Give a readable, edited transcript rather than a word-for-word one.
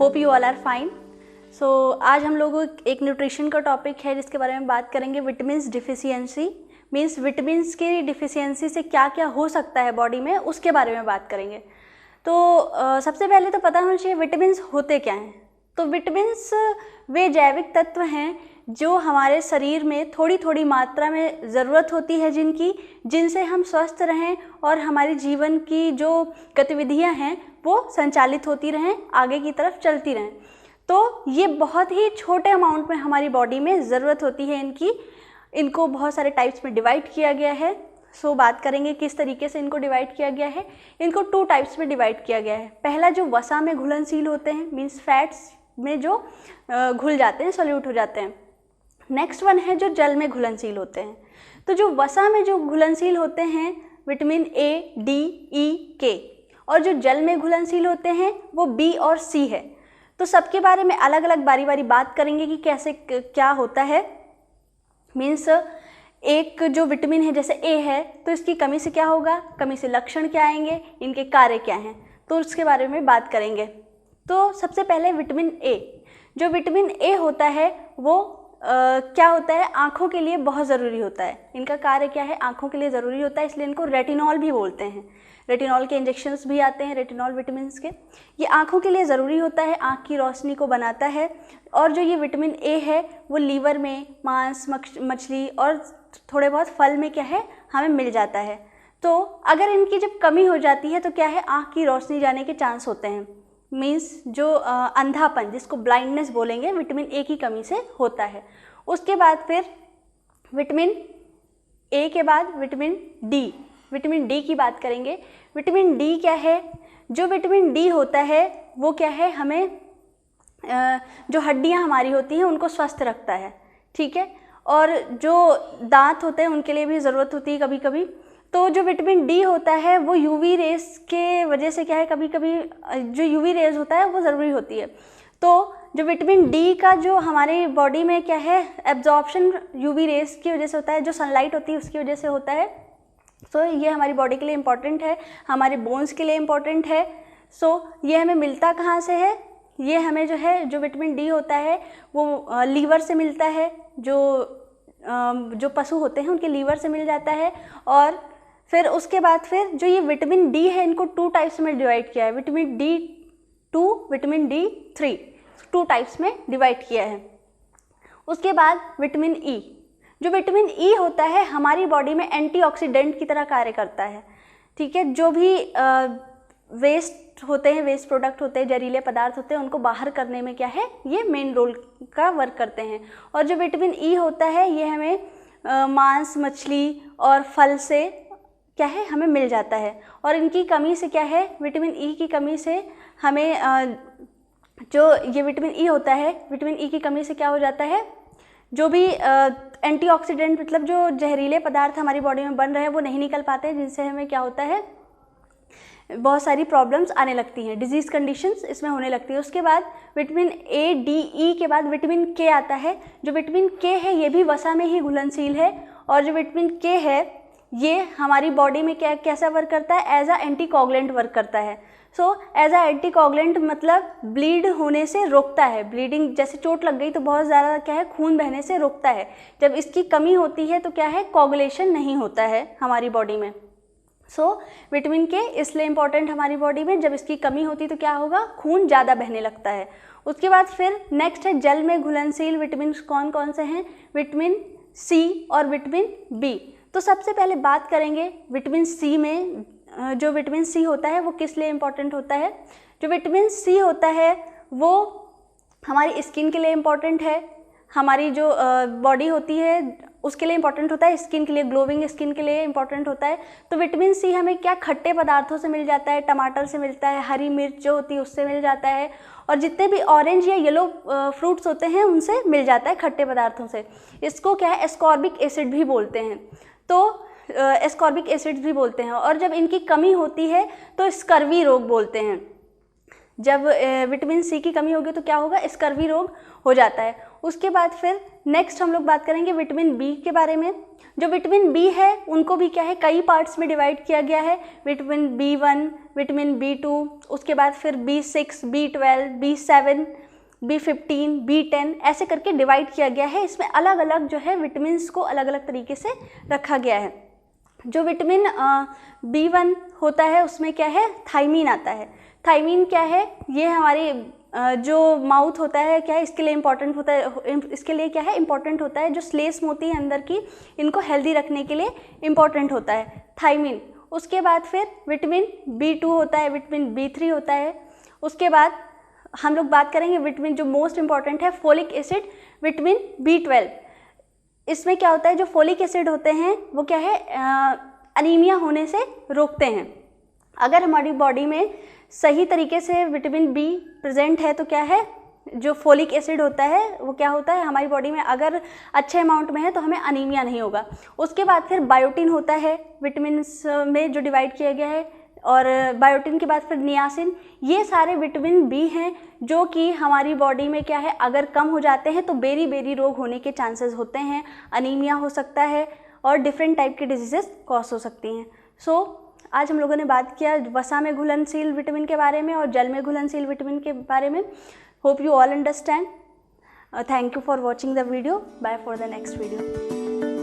Hope you all are fine. So आज हम लोग एक न्यूट्रिशन का टॉपिक है जिसके बारे में बात करेंगे, विटामिन्स डिफिशियंसी। मीन्स विटामिन्स की डिफिशियंसी से क्या क्या हो सकता है बॉडी में, उसके बारे में बात करेंगे। तो सबसे पहले तो पता होना चाहिए विटामिन्स होते क्या हैं। तो विटामिन्स वे जैविक तत्व हैं जो हमारे शरीर में थोड़ी थोड़ी मात्रा में ज़रूरत होती है, जिनसे हम स्वस्थ रहें और हमारे जीवन की जो गतिविधियां हैं वो संचालित होती रहें, आगे की तरफ चलती रहें। तो ये बहुत ही छोटे अमाउंट में हमारी बॉडी में ज़रूरत होती है इनको बहुत सारे टाइप्स में डिवाइड किया गया है। सो बात करेंगे किस तरीके से इनको डिवाइड किया गया है। इनको 2 टाइप्स में डिवाइड किया गया है। पहला जो वसा में घुलनशील होते हैं, मीन्स फैट्स में जो घुल जाते हैं, सॉल्यूट हो जाते हैं। नेक्स्ट वन है जो जल में घुलनशील होते हैं। तो जो वसा में जो घुलनशील होते हैं विटामिन ए, डी, ई, के, और जो जल में घुलनशील होते हैं वो बी और सी है। तो सबके बारे में अलग अलग बारी बारी बात करेंगे कि कैसे क्या होता है। मीन्स एक जो विटामिन है जैसे ए है, तो इसकी कमी से क्या होगा, कमी से लक्षण क्या आएंगे, इनके कार्य क्या हैं, तो उसके बारे में बात करेंगे। तो सबसे पहले विटामिन ए। जो विटामिन ए होता है वो क्या होता है, आँखों के लिए बहुत ज़रूरी होता है। इनका कार्य क्या है, आँखों के लिए ज़रूरी होता है, इसलिए इनको रेटिनॉल भी बोलते हैं। रेटिनॉल के इंजेक्शंस भी आते हैं, रेटिनॉल विटामिन्स के। ये आँखों के लिए ज़रूरी होता है, आँख की रोशनी को बनाता है। और जो ये विटामिन ए है वो लीवर में, मांस, मछली और थोड़े बहुत फल में क्या है, हमें मिल जाता है। तो अगर इनकी जब कमी हो जाती है तो क्या है, आँख की रोशनी जाने के चांस होते हैं। मीन्स जो अंधापन, जिसको ब्लाइंडनेस बोलेंगे, विटामिन ए की कमी से होता है। उसके बाद फिर विटामिन ए के बाद विटामिन डी की बात करेंगे। विटामिन डी क्या है, जो विटामिन डी होता है वो क्या है, हमें जो हड्डियां हमारी होती हैं उनको स्वस्थ रखता है, ठीक है। और जो दांत होते हैं उनके लिए भी ज़रूरत होती है कभी कभी। तो जो विटामिन डी होता है वो यूवी रेस के वजह से क्या है, कभी कभी जो यूवी रेज होता है वो ज़रूरी होती है। तो जो विटामिन डी का जो हमारी बॉडी में क्या है, एब्जॉर्प्शन यूवी रेस की वजह से होता है, जो सनलाइट होती है उसकी वजह से होता है। सो ये हमारी बॉडी के लिए इम्पॉर्टेंट है, हमारे बोन्स के लिए इम्पॉर्टेंट है। सो ये हमें मिलता कहाँ से है, ये हमें जो है, जो विटामिन डी होता है वो लीवर से मिलता है। जो पशु होते हैं उनके लीवर से मिल जाता है। और फिर उसके बाद फिर जो ये विटामिन डी है, इनको 2 टाइप्स में डिवाइड किया है, vitamin D 2, vitamin D 3, 2 types में डिवाइड किया है। उसके बाद विटामिन ई। जो विटामिन ई होता है हमारी बॉडी में एंटीऑक्सीडेंट की तरह कार्य करता है, ठीक है। जो भी वेस्ट होते हैं, वेस्ट प्रोडक्ट होते हैं, जहरीले पदार्थ होते हैं, उनको बाहर करने में क्या है, ये मेन रोल का वर्क करते हैं। और जो विटामिन ई होता है ये हमें मांस, मछली और फल से क्या है, हमें मिल जाता है। और इनकी कमी से क्या है, विटामिन ई की कमी से हमें जो ये विटामिन ई होता है, विटामिन ई की कमी से क्या हो जाता है, जो भी एंटीऑक्सीडेंट मतलब जो जहरीले पदार्थ हमारी बॉडी में बन रहे हैं वो नहीं निकल पाते हैं, जिनसे हमें क्या होता है, बहुत सारी प्रॉब्लम्स आने लगती हैं, डिजीज़ कंडीशंस इसमें होने लगती है। उसके बाद विटामिन ए, डी, ई के बाद विटामिन के आता है। जो विटामिन के है ये भी वसा में ही घुलनशील है। और जो विटामिन के है ये हमारी बॉडी में कैसा वर्क करता है, एज अ एंटीकोगुलेंट वर्क करता है। सो एज अ एंटीकोगुलेंट मतलब ब्लीड होने से रोकता है, ब्लीडिंग, जैसे चोट लग गई तो बहुत ज़्यादा क्या है, खून बहने से रोकता है। जब इसकी कमी होती है तो क्या है, कोगुलेशन नहीं होता है हमारी बॉडी में। सो विटामिन के इसलिए इम्पॉर्टेंट हमारी बॉडी में, जब इसकी कमी होती तो क्या होगा, खून ज़्यादा बहने लगता है। उसके बाद फिर नेक्स्ट है जल में घुलनशील विटामिन कौन कौन से हैं, विटामिन सी और विटामिन बी। तो सबसे पहले बात करेंगे विटामिन सी में। जो विटामिन सी होता है वो किस लिए इम्पॉर्टेंट होता है। जो विटामिन सी होता है वो हमारी स्किन के लिए इम्पॉर्टेंट है, हमारी जो बॉडी होती है उसके लिए इम्पॉर्टेंट होता है, स्किन के लिए, ग्लोविंग स्किन के लिए इम्पॉर्टेंट होता है। तो विटामिन सी हमें क्या, खट्टे पदार्थों से मिल जाता है, टमाटर से मिलता है, हरी मिर्च जो होती है उससे मिल जाता है, और जितने भी ऑरेंज या येलो फ्रूट्स होते हैं उनसे मिल जाता है, खट्टे पदार्थों से। इसको क्या है, एस्कॉर्बिक एसिड भी बोलते हैं। तो एस्कॉर्बिक एसिड भी बोलते हैं। और जब इनकी कमी होती है तो स्कर्वी रोग बोलते हैं। जब विटामिन सी की कमी होगी तो क्या होगा, स्कर्वी रोग हो जाता है। उसके बाद फिर नेक्स्ट हम लोग बात करेंगे विटामिन बी के बारे में। जो विटामिन बी है उनको भी क्या है, कई पार्ट्स में डिवाइड किया गया है। विटामिन B1, विटामिन B2, उसके बाद फिर B6, B12, B7, B15, B10 ऐसे करके डिवाइड किया गया है। इसमें अलग अलग जो है विटामिन को अलग अलग तरीके से रखा गया है। जो विटामिन B1 होता है उसमें क्या है, थायमीन आता है। थायमीन क्या है, ये हमारी जो माउथ होता है क्या है, इसके लिए इम्पॉर्टेंट होता है। इसके लिए क्या है, इम्पॉर्टेंट होता है। जो स्लेस मोती है अंदर की, इनको हेल्दी रखने के लिए इम्पॉर्टेंट होता है थायमीन। उसके बाद फिर विटामिन B2 होता है, विटामिन B3 होता है। उसके बाद हम लोग बात करेंगे विटामिन जो मोस्ट इम्पॉर्टेंट है, फोलिक एसिड, विटामिन B12। इसमें क्या होता है, जो फोलिक एसिड होते हैं वो क्या है, अनीमिया होने से रोकते हैं। अगर हमारी बॉडी में सही तरीके से विटामिन बी प्रेजेंट है तो क्या है, जो फोलिक एसिड होता है वो क्या होता है, हमारी बॉडी में अगर अच्छे अमाउंट में है तो हमें अनीमिया नहीं होगा। उसके बाद फिर बायोटिन होता है विटामिन में जो डिवाइड किया गया है, और बायोटिन के बाद फिर नियासिन। ये सारे विटामिन बी हैं जो कि हमारी बॉडी में क्या है, अगर कम हो जाते हैं तो बेरी बेरी रोग होने के चांसेस होते हैं, अनीमिया हो सकता है और डिफरेंट टाइप की डिजीजेस कॉज हो सकती हैं। सो आज हम लोगों ने बात किया वसा में घुलनशील विटामिन के बारे में और जल में घुलनशील विटामिन के बारे में। Hope you all understand. Thank you for watching the video. Bye for the next video.